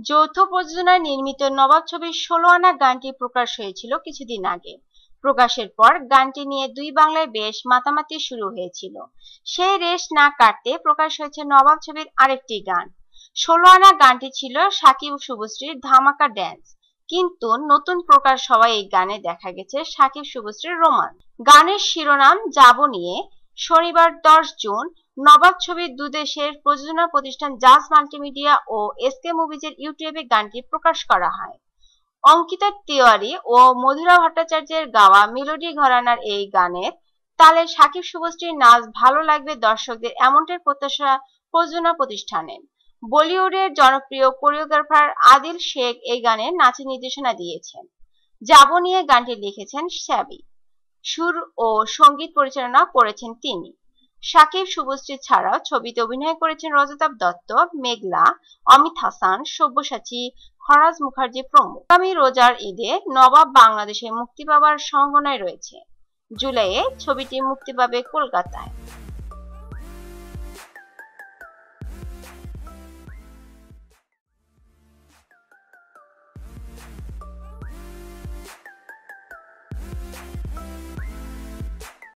যৌথ প্রযোজনায় নির্মিত নবাব ছবির ১৬ আনা গানটি প্রকাশ হয়েছিল কিছুদিন আগে। প্রকাশের পর গানটি নিয়ে দুই বাংলায় বেশ মাতামাতি শুরু হয়েছিল। সেই রেশ না কাটতে প্রকাশ হয়েছে নবাব ছবির আরেকটি গান। ১৬ আনা গানটি ছিল সাকিব শুভশ্রীর ধামাকা ড্যান্স, কিন্তু নতুন প্রকাশ হওয়া এই গানে দেখা গেছে সাকিব শুভশ্রীর রোমান্স। গানের শিরোনাম যাব নিয়ে শনিবার ১০ জুন নবাব ছবির দুদেশের প্রযোজনা প্রতিষ্ঠান জাজ মাল্টিমিডিয়া ও এসকে মুভিজের ইউটিউবে গানটি প্রকাশ করা হয়। অঙ্কিতা তিওয়ারি ও মধুরা ভট্টাচার্যের গাওয়া মেলোডি ঘরানার এই গানের তালে সাকিব শুভশ্রীর নাচ ভালো লাগবে দর্শকদের, এমনটাই প্রত্যাশা প্রযোজনা প্রতিষ্ঠানের। বলিউডের জনপ্রিয় কোরিওগ্রাফার আদিল শেখ এই গানের নাচের নির্দেশনা দিয়েছেন। যাব নিয়ে গানটি লিখেছেন শ্যাবি, সুর ও সঙ্গীত পরিচালনা করেছেন তিনি। সাকিব শুভশ্রী ছাড়াও ছবিতে অভিনয় করেছেন রজতাভ দত্ত, মেঘলা, অমিত হাসান, সব্যসাচী, ফরাজ মুখার্জি প্রমুখ। আগামী রোজার ঈদে নবাব বাংলাদেশে মুক্তি পাওয়ার সম্ভাবনায় রয়েছে। জুলাইয়ে ছবিটি মুক্তি পাবে কলকাতায়।